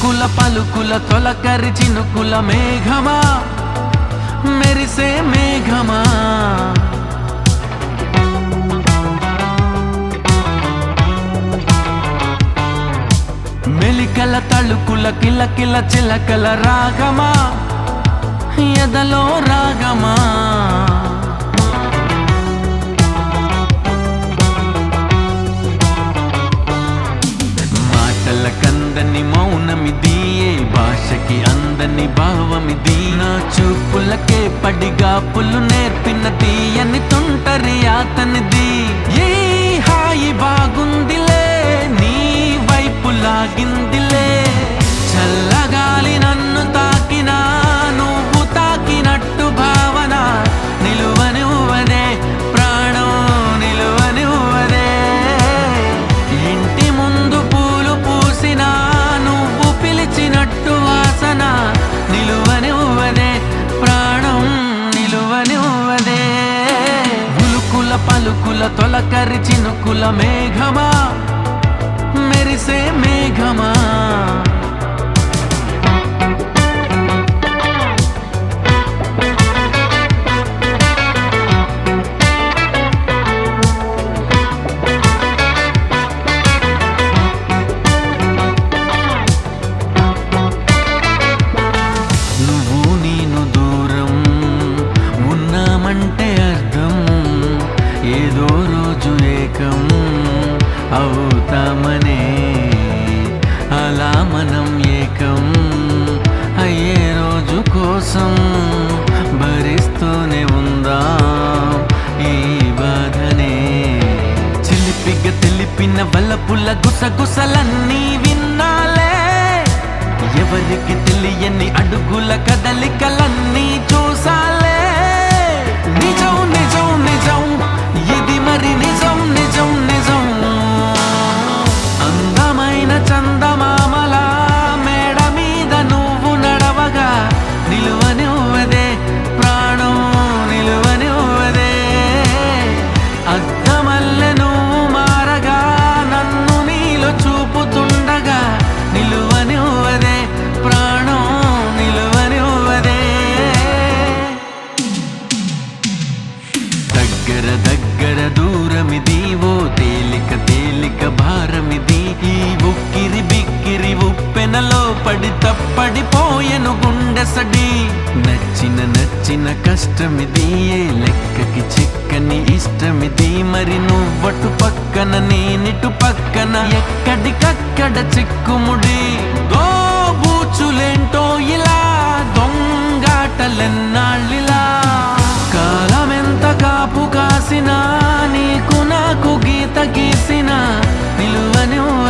ఉలుకుల పలుకుల తొలకరి చినుకుల మేఘమా మెరిసే మేఘమా మెలికల తళుకుల కిలకిల చిలకల రాగమా ఎదలో రాగమా కందని మౌనమిది ఏ భాషకి అందని భావమిది నా చూపులకే పడిగాపులు నేర్పిన తీయని తుంటరి అతనిది ఈ హాయి బాగుందిలే నీ వైపు లాగిందిలే చల్లగాలి నన్ను తాకినా నువ్వు తాకినట్టు భావన నిలువనివ్వదే ప్రాణం నిలువనివ్వదే ఇంటి ముందు నువ్వు పిలిచినట్టు వాసన నిలువనివ్వదే ప్రాణం నిలువనివ్వదే ఉలుకుల పలుకుల తొలకరి చినుకుల మేఘమా మెరిసే మేఘమా ఏదో రోజు ఏకం అవుతామనే అలా మనం ఏకం అయ్యే రోజు కోసం భరిస్తూనే ఉందాం ఈ బాధనే చిలిపిగా తెలిపిన వలపుల గుసగుసలన్నీ విన్నాలే ఎవరికి తెలియని అడుగుల కదలికలన్నీ చూసాలే నిజం నిజం నిజం ఇది మరి నిజం నిజం నిజం అందమైన చందమామల మేడ మీద నువ్వు నడవగా నిలువనివ్వదే ప్రాణం నిలువనివ్వదే అద్దమల్లె నువ్వు మారగా నన్ను నీలో చూపుతుండగా నిలువనివ్వదే ప్రాణం నిలువనివ్వదే దగ్గర దగ్గర దూరమిది ఓ తేలిక తేలిక భారమిది ఈ ఉక్కిరి బిక్కిరి ఉప్పెనలో పడి తప్పడిపోయెను గుండెసడి నచ్చిన నచ్చిన కష్టమిది ఏ లెక్కకి చిక్కని ఇష్టమిది మరి నువ్వటు పక్కన నేనిటు పక్కన ఎక్కడికక్కడ చిక్కుముడి దోబూచులేంటో ఇలా దొంగాటలెన్నాళ్ళిలా కాలమెంత కాపు కాసినా నీకు నాకు గీత గీసిన నిలువనివ్వ